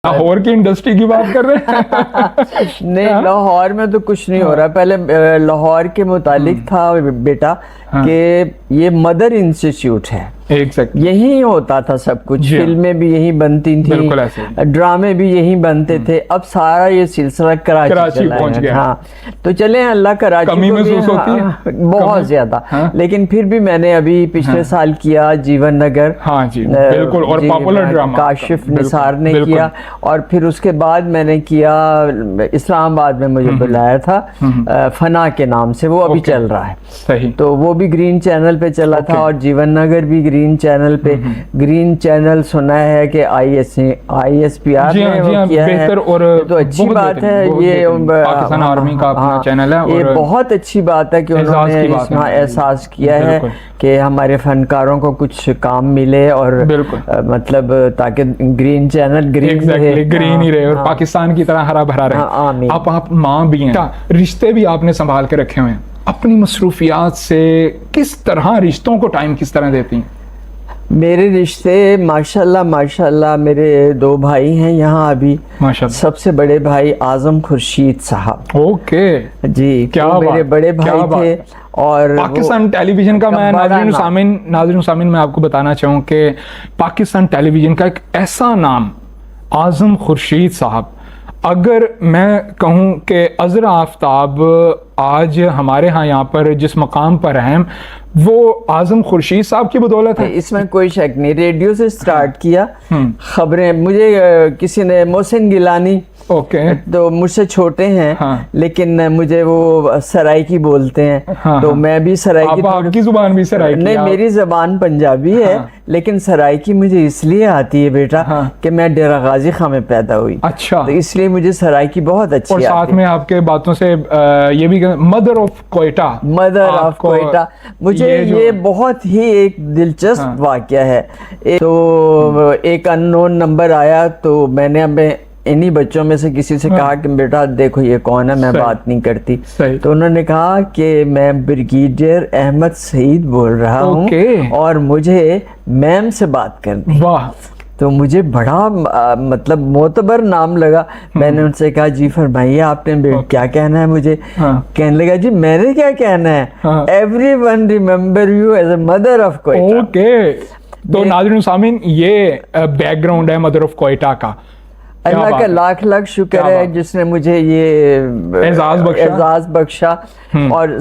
लाहौर की इंडस्ट्री की बात कर रहे हैं। नहीं, लाहौर में तो कुछ नहीं हो रहा। पहले लाहौर के मुतालिक था बेटा कि ये मदर इंस्टीट्यूट है, Exactly. यही होता था सब कुछ। फिल्में भी यही बनती थी, ड्रामे भी यही बनते थे। अब सारा ये सिलसिला कराची पहुंच गया। हाँ, तो चले अल्लाह कराची कमी महसूस होती है बहुत ज्यादा। लेकिन फिर भी मैंने अभी पिछले साल किया जीवन नगर। हाँ जी, बिल्कुल। और पॉपुलर ड्रामा काशिफ निसार ने किया, और फिर उसके बाद मैंने किया इस्लामाबाद में, मुझे बुलाया था फना के नाम से, वो अभी चल रहा है। सही। तो वो भी ग्रीन चैनल पे चला था, और जीवन नगर भी ग्रीन चैनल पे। ग्रीन चैनल सुना है कि ISPR ने वो किया है, तो अच्छी बात है। ये पाकिस्तान आर्मी का अपना चैनल है, ये बहुत अच्छी बात है कि उन्होंने इसमें एहसास किया है कि हमारे फनकारों को कुछ काम मिले, और मतलब ताकि ग्रीन चैनल ग्रीन ही रहे और पाकिस्तान की तरह हरा भरा रहे। आप माँ भी हैं, रिश्ते भी आपने संभाल के रखे हुए हैं। अपनी मसरूफियात से किस तरह रिश्तों को टाइम किस तरह देती हैं? मेरे रिश्ते माशाल्लाह मेरे 2 भाई हैं यहाँ अभी। माशाल्लाह। सबसे बड़े भाई आजम खुर्शीद साहब। ओके जी, क्या मेरे बड़े भाई थे। और पाकिस्तान टेलीविजन का, मैं नाज़रीन सामिन मैं आपको बताना चाहूँ कि पाकिस्तान टेलीविजन का एक ऐसा नाम आजम खुर्शीद साहब, अगर मैं कहूँ कि अज़रा आफ्ताब आज हमारे यहाँ पर जिस मकाम पर हैं वो आजम खुर्शीद साहब की बदौलत है, इसमें कोई शक नहीं। रेडियो से स्टार्ट किया खबरें, मुझे किसी ने, मोहसिन गिलानी, तो मुझसे छोटे हैं, लेकिन मुझे वो सराइकी बोलते हैं। तो मैं भी सराइकी, आपकी जुबान भी सराइकी? नहीं, मेरी जबान पंजाबी है, लेकिन सराइकी मुझे इसलिए आती है बेटा कि मैं डेरा गाजी खां में पैदा हुई। अच्छा, तो इसलिए मुझे सराइकी बहुत अच्छी और साथ में आपके बातों से ये भी मदर ऑफ कोयटा, मुझे ये बहुत ही एक दिलचस्प वाकया है। तो एक अननोन नंबर आया, तो मैंने अब इन्हीं बच्चों में से किसी से कहा कि बेटा देखो ये कौन है, मैं बात नहीं करती। तो उन्होंने कहा कि मैं ब्रिगेडियर अहमद सईद बोल रहा हूँ और मुझे मैम से बात करनी। वाह। तो मुझे बड़ा मतलब मोतबर नाम लगा। मैंने उनसे कहा जी फरमाइए आपने क्या कहना है मुझे। कहने लगा जी मैंने क्या कहना है, everyone remember you as a mother of कोयटा। ओके, तो नाज़रीन सामिन ये बैकग्राउंड है मदर ऑफ कोयटा का। अल्लाह का लाख लाख शुक्र है जिसने मुझे ये एजाज बख्शा। और